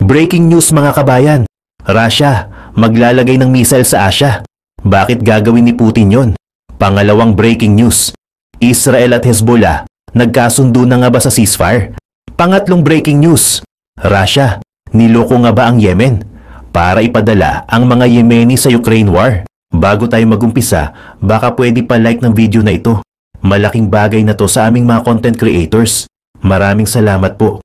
Breaking news mga kabayan. Russia, maglalagay ng missile sa Asia. Bakit gagawin ni Putin yon? Pangalawang breaking news. Israel at Hezbollah, nagkasundo na nga ba sa ceasefire? Pangatlong breaking news. Russia, niloko nga ba ang Yemen para ipadala ang mga Yemeni sa Ukraine war? Bago tayo magumpisa, baka pwede pa like ng video na ito. Malaking bagay na to sa aming mga content creators. Maraming salamat po.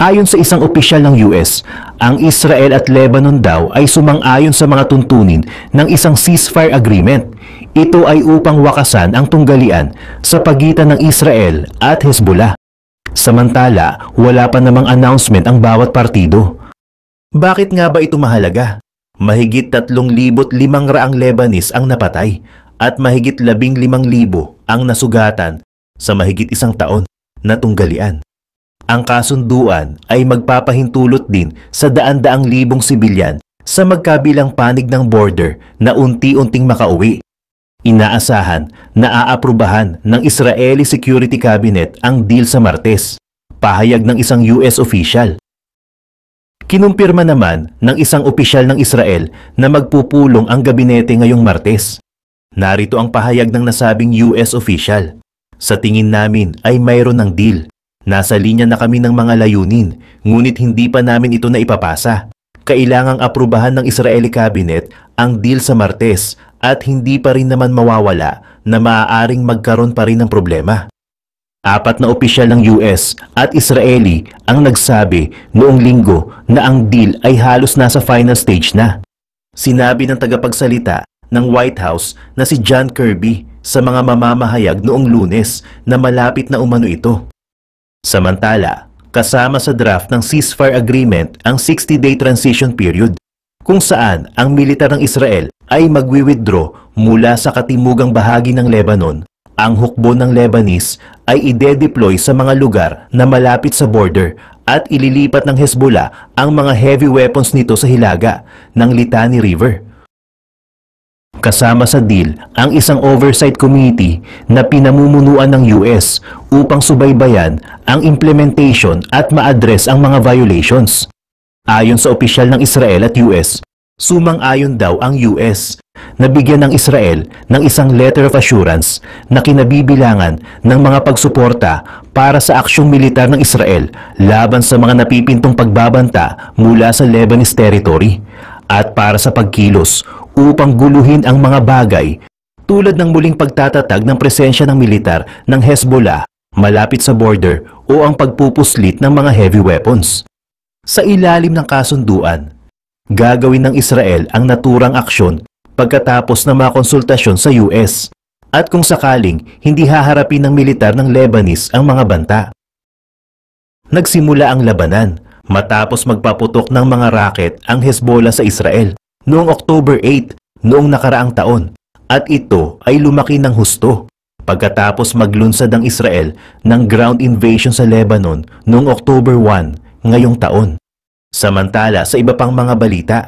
Ayon sa isang opisyal ng US, ang Israel at Lebanon daw ay sumang-ayon sa mga tuntunin ng isang ceasefire agreement. Ito ay upang wakasan ang tunggalian sa pagitan ng Israel at Hezbollah. Samantala, wala pa namang announcement ang bawat partido. Bakit nga ba ito mahalaga? Mahigit 3,500 Lebanese ang napatay at mahigit 15,000 ang nasugatan sa mahigit isang taon na tunggalian. Ang kasunduan ay magpapahintulot din sa daan-daang libong sibilyan sa magkabilang panig ng border na unti-unting makauwi. Inaasahan na aaprubahan ng Israeli Security Cabinet ang deal sa Martes, pahayag ng isang US official. Kinumpirma naman ng isang opisyal ng Israel na magpupulong ang gabinete ngayong Martes. Narito ang pahayag ng nasabing US official. Sa tingin namin ay mayroon ng deal. Nasa linya na kami ng mga layunin, ngunit hindi pa namin ito na ipapasa. Kailangang aprubahan ng Israeli Cabinet ang deal sa Martes at hindi pa rin naman mawawala na maaaring magkaroon pa rin ng problema. 4 na opisyal ng US at Israeli ang nagsabi noong Linggo na ang deal ay halos nasa final stage na. Sinabi ng tagapagsalita ng White House na si John Kirby sa mga mamamahayag noong Lunes na malapit na umano ito. Samantala, kasama sa draft ng ceasefire agreement ang 60-day transition period kung saan ang militar ng Israel ay magwi-withdraw mula sa katimugang bahagi ng Lebanon. Ang hukbo ng Lebanese ay ide-deploy sa mga lugar na malapit sa border at ililipat ng Hezbollah ang mga heavy weapons nito sa hilaga ng Litani River. Kasama sa deal ang isang oversight committee na pinamumunuan ng US upang subaybayan ang implementation at ma-address ang mga violations. Ayon sa opisyal ng Israel at US, sumang-ayon daw ang US na bigyan ng Israel ng isang letter of assurance na kinabibilangan ng mga pagsuporta para sa aksyong militar ng Israel laban sa mga napipintong pagbabanta mula sa Lebanese territory at para sa pagkilos upang guluhin ang mga bagay tulad ng muling pagtatatag ng presensya ng militar ng Hezbollah malapit sa border o ang pagpupuslit ng mga heavy weapons. Sa ilalim ng kasunduan, gagawin ng Israel ang naturang aksyon pagkatapos ng mga konsultasyon sa US at kung sakaling hindi haharapin ng militar ng Lebanese ang mga banta. Nagsimula ang labanan matapos magpaputok ng mga rocket ang Hezbollah sa Israel noong October 8 noong nakaraang taon at ito ay lumaki ng husto pagkatapos maglunsad ang Israel ng ground invasion sa Lebanon noong October 1 ngayong taon. Samantala sa iba pang mga balita,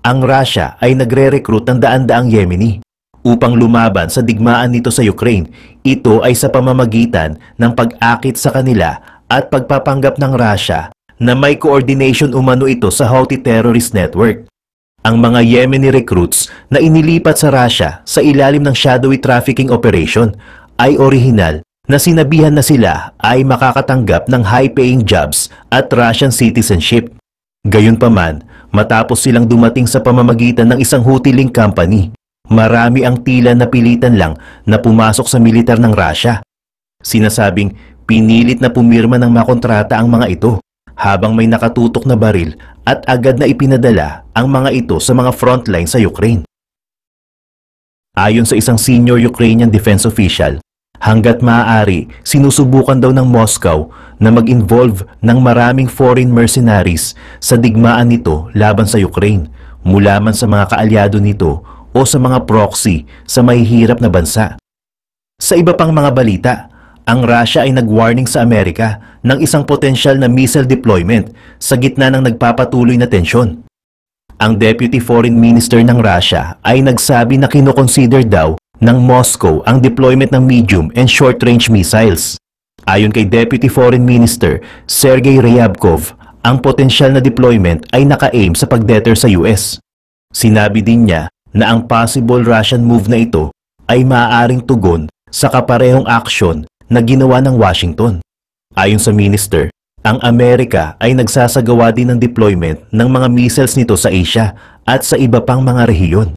ang Russia ay nagre-recruit ng daan-daang Yemeni upang lumaban sa digmaan nito sa Ukraine. Ito ay sa pamamagitan ng pag-akit sa kanila at pagpapanggap ng Russia na may coordination umano ito sa Houthi terrorist network. Ang mga Yemeni recruits na inilipat sa Russia sa ilalim ng shadowy trafficking operation ay orihinal na sinabihan na sila ay makakatanggap ng high-paying jobs at Russian citizenship. Gayunpaman, matapos silang dumating sa pamamagitan ng isang Houthi link company, marami ang tila napilitan lang na pumasok sa militar ng Russia. Sinasabing pinilit na pumirma ng makontrata ang mga ito habang may nakatutok na baril at agad na ipinadala ang mga ito sa mga frontline sa Ukraine. Ayon sa isang senior Ukrainian defense official, hanggat maaari sinusubukan daw ng Moscow na mag-involve ng maraming foreign mercenaries sa digmaan nito laban sa Ukraine mula man sa mga kaalyado nito o sa mga proxy sa mahihirap na bansa. Sa iba pang mga balita, ang Russia ay nag-warning sa Amerika ng isang potensyal na missile deployment sa gitna ng nagpapatuloy na tensyon. Ang Deputy Foreign Minister ng Russia ay nagsabi na kinoconsider daw ng Moscow ang deployment ng medium and short-range missiles. Ayon kay Deputy Foreign Minister Sergei Ryabkov, ang potensyal na deployment ay naka-aim sa pagdeter sa US. Sinabi din niya na ang possible Russian move na ito ay maaaring tugon sa kaparehong aksyon na ginawa ng Washington. Ayon sa minister, ang Amerika ay nagsasagawa din ng deployment ng mga missiles nito sa Asia at sa iba pang mga rehiyon.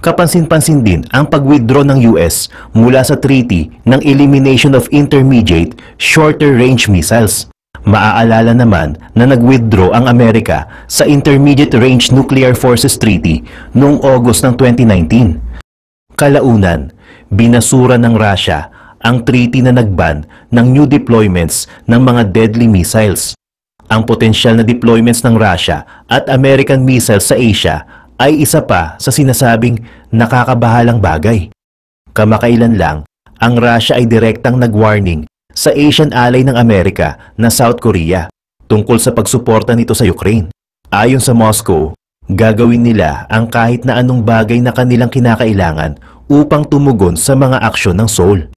Kapansin-pansin din ang pag-withdraw ng US mula sa treaty ng Elimination of Intermediate Shorter Range Missiles. Maaalala naman na nag-withdraw ang Amerika sa Intermediate Range Nuclear Forces Treaty noong August ng 2019. Kalaunan, binasura ng Russia ang treaty na nagban ng new deployments ng mga deadly missiles. Ang potensyal na deployments ng Russia at American missiles sa Asia ay isa pa sa sinasabing nakakabahalang bagay. Kamakailan lang, ang Russia ay direktang nag-warning sa Asian ally ng Amerika na South Korea tungkol sa pagsuporta nito sa Ukraine. Ayon sa Moscow, gagawin nila ang kahit na anong bagay na kanilang kinakailangan upang tumugon sa mga aksyon ng Seoul.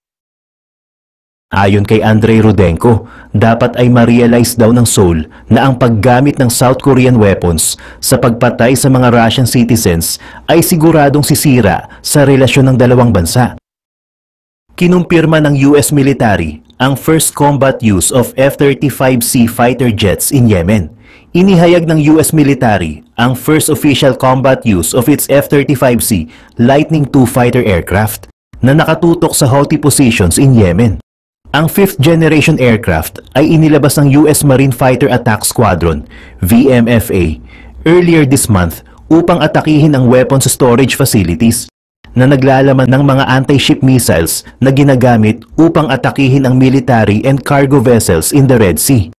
Ayon kay Andrei Rudenko, dapat ay ma-realize daw ng Seoul na ang paggamit ng South Korean weapons sa pagpatay sa mga Russian citizens ay siguradong sisira sa relasyon ng dalawang bansa. Kinumpirma ng US military ang first combat use of F-35C fighter jets in Yemen. Inihayag ng US military ang first official combat use of its F-35C Lightning II fighter aircraft na nakatutok sa Houthi positions in Yemen. Ang 5th generation aircraft ay inilabas ng US Marine Fighter Attack Squadron, VMFA, earlier this month upang atakihin ang weapons storage facilities na naglalaman ng mga anti-ship missiles na ginagamit upang atakihin ang military and cargo vessels in the Red Sea.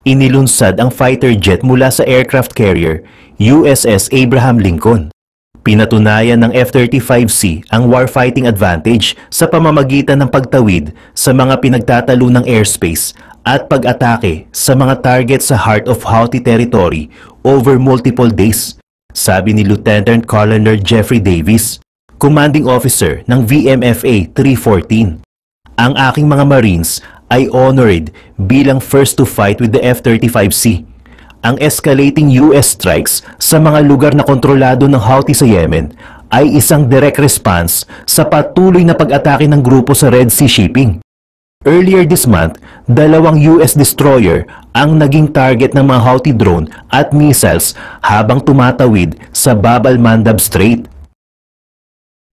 Inilunsad ang fighter jet mula sa aircraft carrier USS Abraham Lincoln. Pinatunayan ng F-35C ang warfighting advantage sa pamamagitan ng pagtawid sa mga pinagtatalunang airspace at pag-atake sa mga target sa heart of Houthi territory over multiple days, sabi ni Lieutenant Colonel Jeffrey Davis, commanding officer ng VMFA 314. Ang aking mga Marines ay honored bilang first to fight with the F-35C. Ang escalating US strikes sa mga lugar na kontrolado ng Houthi sa Yemen ay isang direct response sa patuloy na pag-atake ng grupo sa Red Sea shipping. Earlier this month, 2 US destroyer ang naging target ng mga Houthi drone at missiles habang tumatawid sa Bab al-Mandab Strait.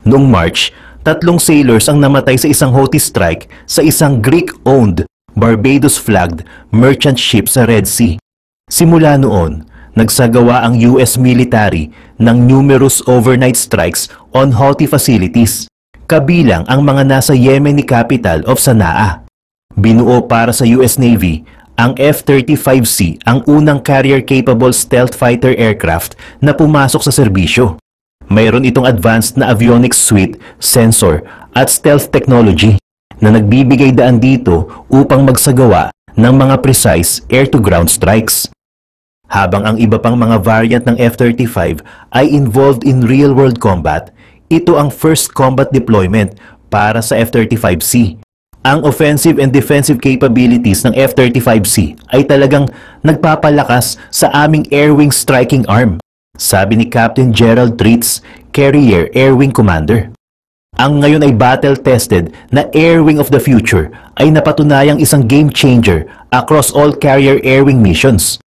Noong March, 3 sailors ang namatay sa isang Houthi strike sa isang Greek-owned, Barbados-flagged merchant ship sa Red Sea. Simula noon, nagsagawa ang US military ng numerous overnight strikes on Houthi facilities, kabilang ang mga nasa Yemeni capital of Sana'a. Binuo para sa US Navy, ang F-35C ang unang carrier-capable stealth fighter aircraft na pumasok sa serbisyo. Mayroon itong advanced na avionics suite, sensor at stealth technology na nagbibigay daan dito upang magsagawa ng mga precise air-to-ground strikes. Habang ang iba pang mga variant ng F-35 ay involved in real-world combat, ito ang first combat deployment para sa F-35C. Ang offensive and defensive capabilities ng F-35C ay talagang nagpapalakas sa aming Air Wing Striking Arm, sabi ni Captain Gerald Tritz, Carrier Air Wing Commander. Ang ngayon ay battle-tested na Air Wing of the Future ay napatunayang isang game changer across all carrier air wing missions.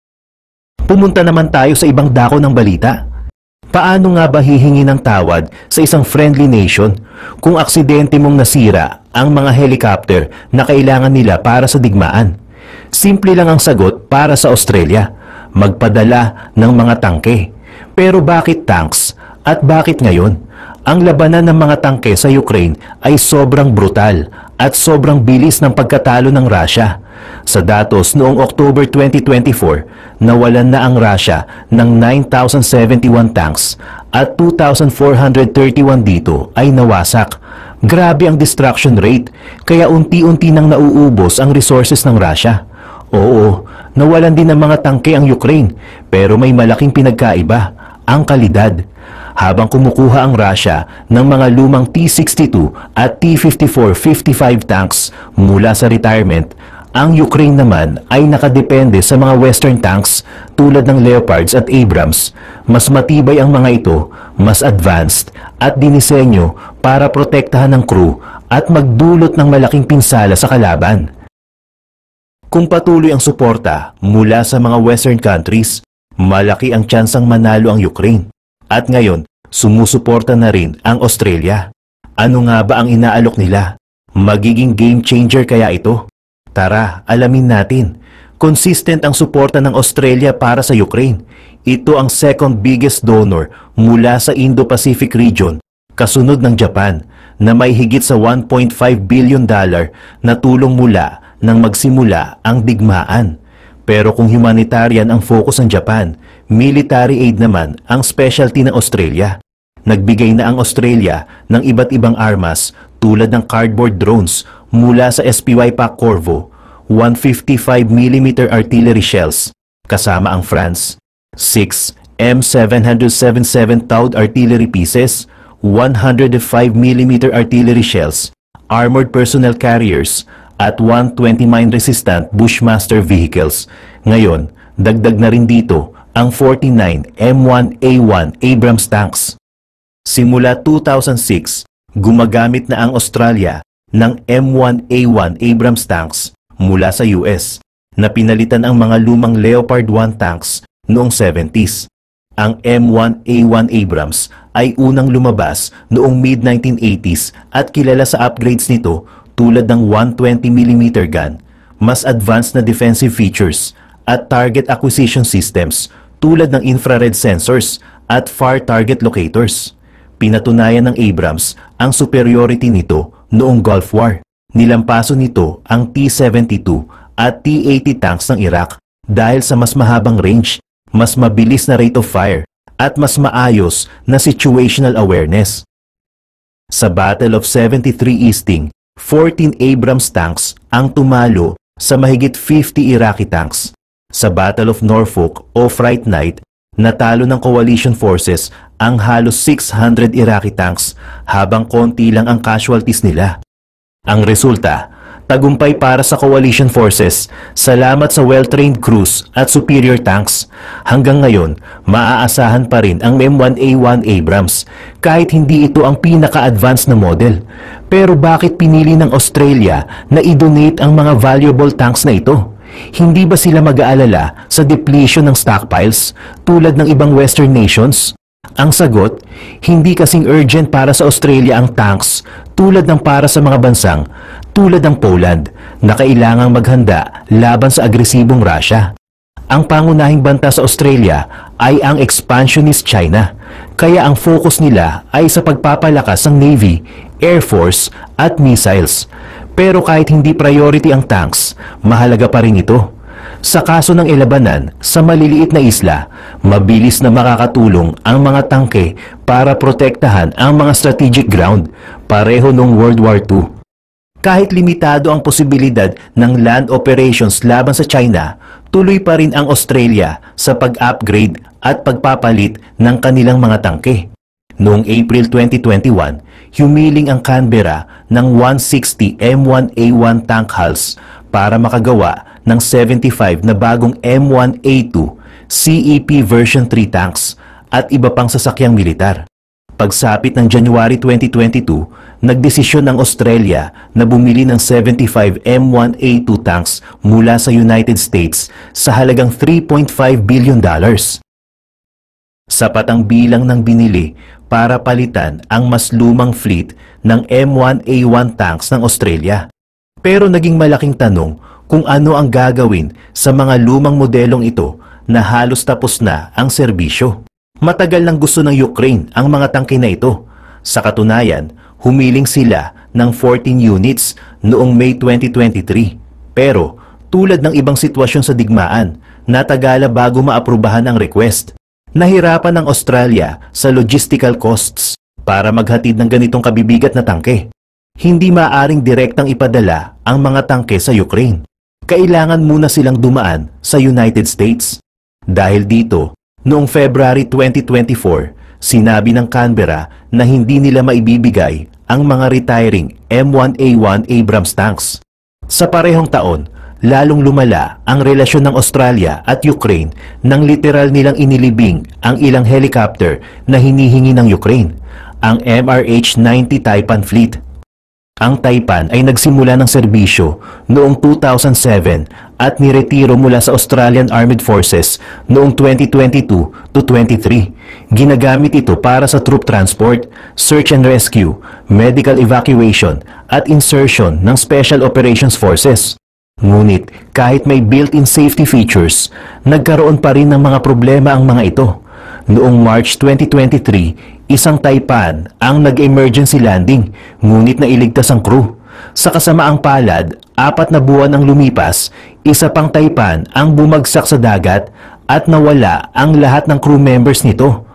Pumunta naman tayo sa ibang dako ng balita. Paano nga ba hihingi ng tawad sa isang friendly nation kung aksidente mong nasira ang mga helicopter na kailangan nila para sa digmaan? Simple lang ang sagot para sa Australia, magpadala ng mga tangke. Pero bakit tanks? At bakit ngayon? Ang labanan ng mga tangke sa Ukraine ay sobrang brutal at sobrang bilis ng pagkatalo ng Russia. Sa datos noong October 2024, nawalan na ang Russia ng 9,071 tanks at 2,431 dito ay nawasak. Grabe ang destruction rate, kaya unti-unti nang nauubos ang resources ng Russia. Oo, nawalan din ng mga tangke ang Ukraine, pero may malaking pinagkaiba, ang kalidad. habang kumukuha ang Russia ng mga lumang T-62 at T-54-55 tanks mula sa retirement, ang Ukraine naman ay nakadepende sa mga Western tanks tulad ng Leopards at Abrams. Mas matibay ang mga ito, mas advanced at dinisenyo para protektahan ng crew at magdulot ng malaking pinsala sa kalaban. Kung patuloy ang suporta mula sa mga Western countries, malaki ang tsansang manalo ang Ukraine. At ngayon, sumusuporta na rin ang Australia. Ano nga ba ang inaalok nila? Magiging game changer kaya ito? Tara, alamin natin. Consistent ang suporta ng Australia para sa Ukraine. Ito ang second biggest donor mula sa Indo-Pacific region, kasunod ng Japan, na may higit sa $1.5 billion na tulong mula nang magsimula ang digmaan. Pero kung humanitarian ang focus ng Japan, military aid naman ang specialty ng Australia. Nagbigay na ang Australia ng iba't ibang armas tulad ng cardboard drones mula sa SPY-PAC Corvo, 155mm artillery shells, kasama ang France, 6 M777 Taud artillery pieces, 105mm artillery shells, armored personnel carriers, at 120 mine-resistant Bushmaster vehicles. Ngayon, dagdag na rin dito ang 49 M1A1 Abrams tanks. Simula 2006, gumagamit na ang Australia ng M1A1 Abrams tanks mula sa US na pinalitan ang mga lumang Leopard 1 tanks noong 70s. Ang M1A1 Abrams ay unang lumabas noong mid-1980s at kilala sa upgrades nito tulad ng 120mm gun, mas advanced na defensive features at target acquisition systems tulad ng infrared sensors at far target locators. Pinatunayan ng Abrams ang superiority nito noong Gulf War. Nilampaso nito ang T-72 at T-80 tanks ng Iraq dahil sa mas mahabang range, mas mabilis na rate of fire, at mas maayos na situational awareness. Sa Battle of 73 Easting, 14 Abrams tanks ang tumalo sa mahigit 50 Iraqi tanks. Sa Battle of Norfolk o Fright Night, natalo ng coalition forces ang halos 600 Iraqi tanks habang konti lang ang casualties nila. Ang resulta, tagumpay para sa coalition forces, salamat sa well-trained crews at superior tanks. Hanggang ngayon, maaasahan pa rin ang M1A1 Abrams kahit hindi ito ang pinaka-advanced na model. Pero bakit pinili ng Australia na i-donate ang mga valuable tanks na ito? Hindi ba sila mag-aalala sa depletion ng stockpiles tulad ng ibang Western nations? Ang sagot, hindi kasing urgent para sa Australia ang tanks tulad ng para sa mga bansang tulad ng Poland na kailangang maghanda laban sa agresibong Russia. Ang pangunahing banta sa Australia ay ang expansionist China, kaya ang focus nila ay sa pagpapalakas ng Navy, Air Force at missiles. Pero kahit hindi priority ang tanks, mahalaga pa rin ito. Sa kaso ng elabanan sa maliliit na isla, mabilis na makakatulong ang mga tangke para protektahan ang mga strategic ground, pareho noong World War II. Kahit limitado ang posibilidad ng land operations laban sa China, tuloy pa rin ang Australia sa pag-upgrade at pagpapalit ng kanilang mga tangke. Noong April 2021, humiling ang Canberra ng 160 M1A1 tank hulls para makagawa ng 75 na bagong M1A2 CEP version 3 tanks at iba pang sasakyang militar. Pagsapit ng January 2022, nagdesisyon ng Australia na bumili ng 75 M1A2 tanks mula sa United States sa halagang $3.5 billion. Sapat ang bilang ng binili para palitan ang mas lumang fleet ng M1A1 tanks ng Australia. Pero naging malaking tanong kung ano ang gagawin sa mga lumang modelong ito na halos tapos na ang serbisyo. Matagal nang gusto ng Ukraine ang mga tangke na ito. Sa katunayan, humiling sila ng 14 units noong May 2023. Pero tulad ng ibang sitwasyon sa digmaan, natagala bago maaprubahan ang request. Nahirapan ang Australia sa logistical costs para maghatid ng ganitong kabibigat na tangke. Hindi maaring direktang ipadala ang mga tangke sa Ukraine. Kailangan muna silang dumaan sa United States. Dahil dito, noong February 2024, Sinabi ng Canberra na hindi nila maibibigay ang mga retiring M1A1 Abrams tanks. Sa parehong taon, lalong lumala ang relasyon ng Australia at Ukraine nang literal nilang inilibing ang ilang helicopter na hinihingi ng Ukraine, ang MRH-90 Taipan Fleet. Ang Taipan ay nagsimula ng serbisyo noong 2007 at niretiro mula sa Australian Armed Forces noong 2022 to 23. Ginagamit ito para sa troop transport, search and rescue, medical evacuation at insertion ng Special Operations Forces. Ngunit kahit may built-in safety features, nagkaroon pa rin ng mga problema ang mga ito. Noong March 2023, isang Taipan ang nag-emergency landing, ngunit nailigtas ang crew. Sa kasamaang palad, 4 na buwan ang lumipas, isa pang Taipan ang bumagsak sa dagat at nawala ang lahat ng crew members nito.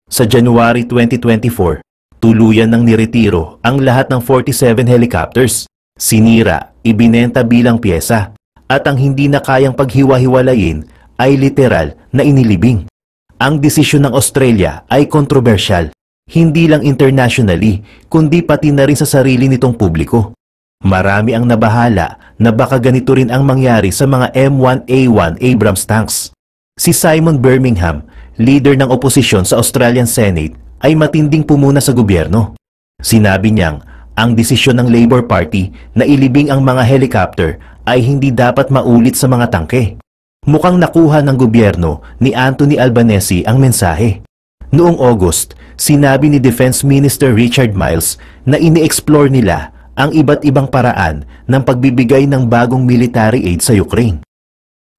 Sa January 2024, tuluyan nang niretiro ang lahat ng 47 helicopters. Sinira, ibinenta bilang pyesa, at ang hindi na kayang paghiwa-hiwalayin ay literal na inilibing. Ang desisyon ng Australia ay kontrobersyal, hindi lang internationally, kundi pati na rin sa sarili nitong publiko. Marami ang nabahala na baka ganito rin ang mangyari sa mga M1A1 Abrams tanks. Si Simon Birmingham, leader ng oposisyon sa Australian Senate, ay matinding pumuna sa gobyerno. Sinabi niyang ang desisyon ng Labor Party na ilibing ang mga helicopter ay hindi dapat maulit sa mga tangke. Mukhang nakuha ng gobyerno ni Anthony Albanese ang mensahe. Noong August, sinabi ni Defense Minister Richard Miles na ini-explore nila ang iba't ibang paraan ng pagbibigay ng bagong military aid sa Ukraine.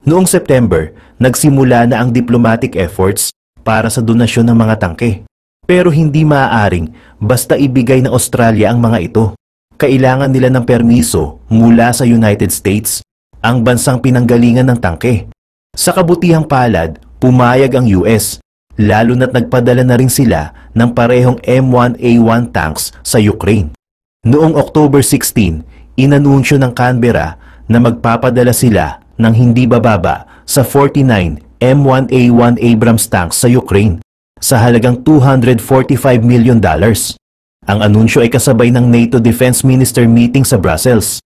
Noong September, nagsimula na ang diplomatic efforts para sa donasyon ng mga tangke. Pero hindi maaaring basta ibigay ng Australia ang mga ito. Kailangan nila ng permiso mula sa United States, ang bansang pinanggalingan ng tangke. Sa kabutihang palad, pumayag ang US, lalo na't nagpadala na rin sila ng parehong M1A1 tanks sa Ukraine. Noong October 16, inanunsyo ng Canberra na magpapadala sila ng hindi bababa sa 49 M1A1 Abrams tanks sa Ukraine sa halagang $245 million. Ang anunsyo ay kasabay ng NATO Defense Minister meeting sa Brussels.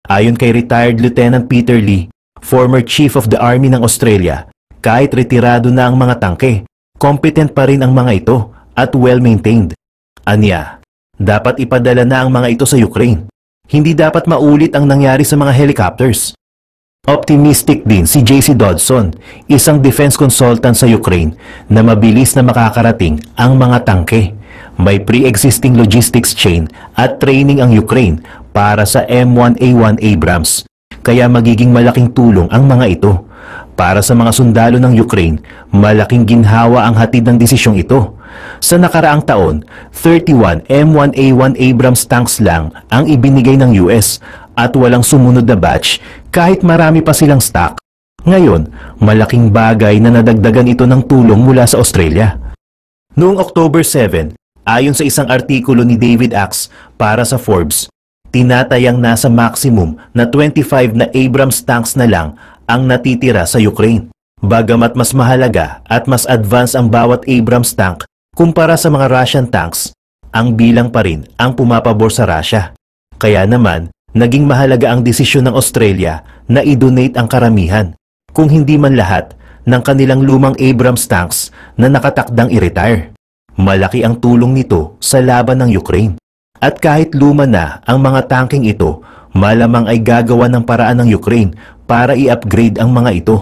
Ayon kay retired Lieutenant Peter Lee, former Chief of the Army ng Australia, kahit retirado na ang mga tangke, competent pa rin ang mga ito at well-maintained. Anya, dapat ipadala na ang mga ito sa Ukraine. Hindi dapat maulit ang nangyari sa mga helicopters. Optimistic din si JC Dodson, isang defense consultant sa Ukraine, na mabilis na makakarating ang mga tangke. May pre-existing logistics chain at training ang Ukraine para sa M1A1 Abrams. Kaya magiging malaking tulong ang mga ito. Para sa mga sundalo ng Ukraine, malaking ginhawa ang hatid ng desisyong ito. Sa nakaraang taon, 31 M1A1 Abrams tanks lang ang ibinigay ng US at walang sumunod na batch kahit marami pa silang stock. Ngayon, malaking bagay na nadagdagan ito ng tulong mula sa Australia. Noong October 7, ayon sa isang artikulo ni David Axe para sa Forbes, tinatayang nasa maximum na 25 na Abrams tanks na lang ang natitira sa Ukraine. Bagamat mas mahalaga at mas advanced ang bawat Abrams tank kumpara sa mga Russian tanks, ang bilang pa rin ang pumapabor sa Russia. Kaya naman, naging mahalaga ang desisyon ng Australia na i-donate ang karamihan, kung hindi man lahat, ng kanilang lumang Abrams tanks na nakatakdang i-retire. Malaki ang tulong nito sa laban ng Ukraine. At kahit luma na ang mga tangking ito, malamang ay gagawa ng paraan ng Ukraine para i-upgrade ang mga ito.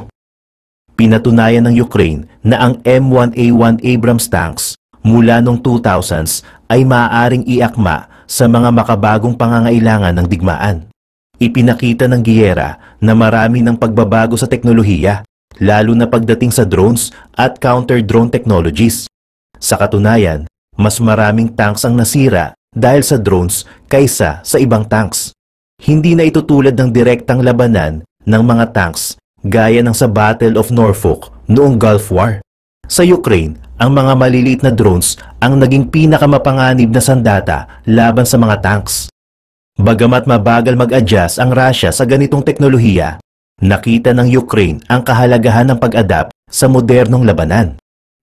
Pinatunayan ng Ukraine na ang M1A1 Abrams tanks mula noong 2000s ay maaaring iakma sa mga makabagong pangangailangan ng digmaan. Ipinakita ng giyera na marami ng pagbabago sa teknolohiya, lalo na pagdating sa drones at counter-drone technologies. Sa katunayan, mas maraming tanks ang nasira dahil sa drones kaysa sa ibang tanks. Hindi na ito tulad ng direktang labanan ng mga tanks gaya ng sa Battle of Norfolk noong Gulf War. Sa Ukraine, ang mga maliliit na drones ang naging pinakamapanganib na sandata laban sa mga tanks. Bagamat mabagal mag-adjust ang Russia sa ganitong teknolohiya, nakita ng Ukraine ang kahalagahan ng pag-adapt sa modernong labanan.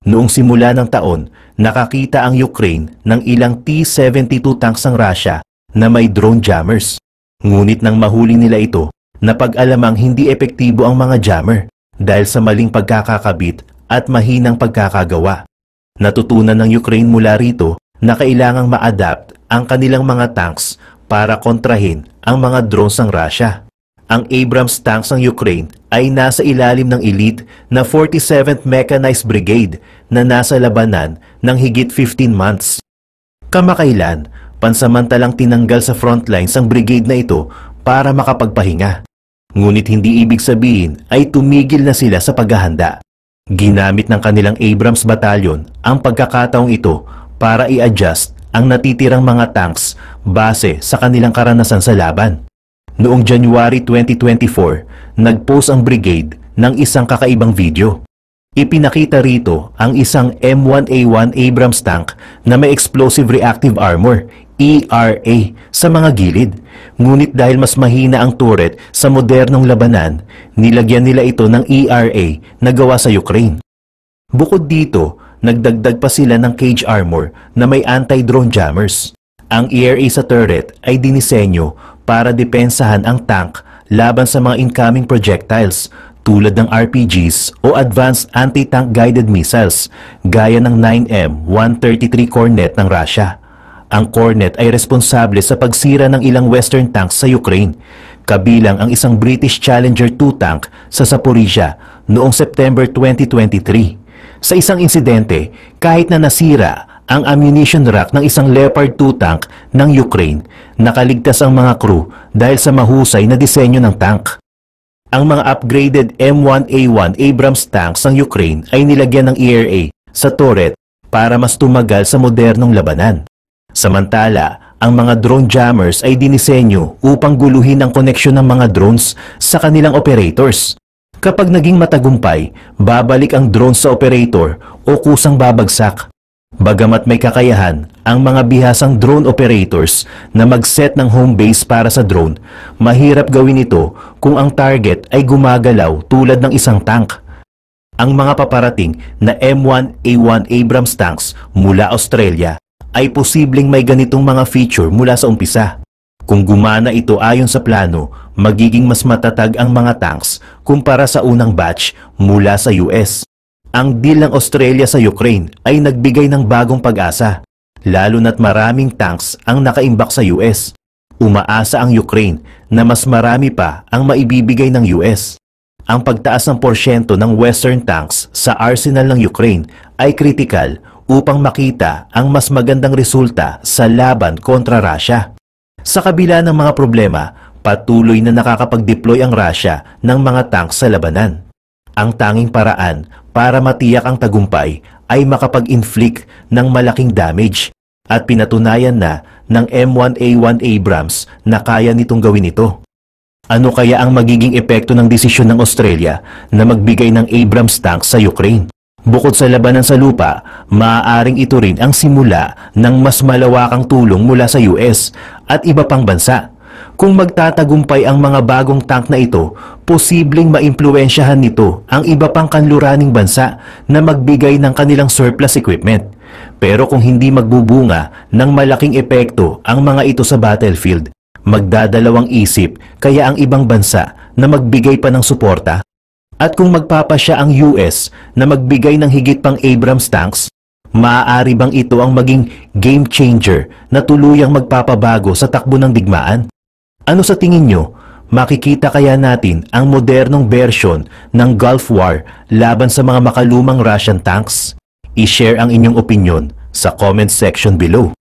Noong simula ng taon, nakakita ang Ukraine ng ilang T-72 tanks ng Russia na may drone jammers. Ngunit nang mahuli nila ito, napag-alamang hindi epektibo ang mga jammer dahil sa maling pagkakakabit at mahinang pagkakagawa. Natutunan ng Ukraine mula rito na kailangang ma-adapt ang kanilang mga tanks para kontrahin ang mga drones ng Russia. Ang Abrams tanks ng Ukraine ay nasa ilalim ng elite na 47th Mechanized Brigade na nasa labanan ng higit 15 months. Kamakailan, pansamantalang tinanggal sa frontlines ang brigade na ito para makapagpahinga. Ngunit hindi ibig sabihin ay tumigil na sila sa paghahanda. Ginamit ng kanilang Abrams Battalion ang pagkakataong ito para i-adjust ang natitirang mga tanks base sa kanilang karanasan sa laban. Noong January 2024, nag-post ang brigade ng isang kakaibang video. Ipinakita rito ang isang M1A1 Abrams tank na may Explosive Reactive Armor, ERA, sa mga gilid. Ngunit dahil mas mahina ang turret sa modernong labanan, nilagyan nila ito ng ERA na gawa sa Ukraine. Bukod dito, nagdagdag pa sila ng cage armor na may anti-drone jammers. Ang ERA sa turret ay dinisenyo para depensahan ang tank laban sa mga incoming projectiles tulad ng RPGs o Advanced Anti-Tank Guided Missiles gaya ng 9M133 Kornet ng Russia. Ang Kornet ay responsable sa pagsira ng ilang Western tanks sa Ukraine, kabilang ang isang British Challenger 2 tank sa Zaporizhia noong September 2023. Sa isang insidente, kahit na nasira ang ammunition rack ng isang Leopard 2 tank ng Ukraine, nakaligtas ang mga crew dahil sa mahusay na disenyo ng tank. Ang mga upgraded M1A1 Abrams tanks ng Ukraine ay nilagyan ng ERA sa turret para mas tumagal sa modernong labanan. Samantala, ang mga drone jammers ay dinisenyo upang guluhin ang koneksyon ng mga drones sa kanilang operators. Kapag naging matagumpay, babalik ang drone sa operator o kusang babagsak. Bagamat may kakayahan ang mga bihasang drone operators na mag-set ng home base para sa drone, mahirap gawin ito kung ang target ay gumagalaw tulad ng isang tank. Ang mga paparating na M1A1 Abrams tanks mula Australia ay posibleng may ganitong mga feature mula sa umpisa. Kung gumana ito ayon sa plano, magiging mas matatag ang mga tanks kumpara sa unang batch mula sa US. Ang deal ng Australia sa Ukraine ay nagbigay ng bagong pag-asa, lalo na't maraming tanks ang nakaimbak sa US. Umaasa ang Ukraine na mas marami pa ang maibibigay ng US. Ang pagtaas ng porsyento ng Western tanks sa arsenal ng Ukraine ay kritikal upang makita ang mas magandang resulta sa laban kontra Russia. Sa kabila ng mga problema, patuloy na nakakapag-deploy ang Russia ng mga tanks sa labanan. Ang tanging paraan para matiyak ang tagumpay ay makapag-inflict ng malaking damage at pinatunayan na ng M1A1 Abrams na kaya nitong gawin ito. Ano kaya ang magiging epekto ng desisyon ng Australia na magbigay ng Abrams tanks sa Ukraine? Bukod sa labanan sa lupa, maaaring ito rin ang simula ng mas malawakang tulong mula sa US at iba pang bansa. Kung magtatagumpay ang mga bagong tank na ito, posibleng maimpluwensyahan nito ang iba pang kanluraning bansa na magbigay ng kanilang surplus equipment. Pero kung hindi magbubunga ng malaking epekto ang mga ito sa battlefield, magdadalawang isip kaya ang ibang bansa na magbigay pa ng suporta. At kung magpapasya ang US na magbigay ng higit pang Abrams tanks, maaari bang ito ang maging game changer na tuluyang magpapabago sa takbo ng digmaan? Ano sa tingin nyo? Makikita kaya natin ang modernong version ng Gulf War laban sa mga makalumang Russian tanks? I-share ang inyong opinion sa comment section below.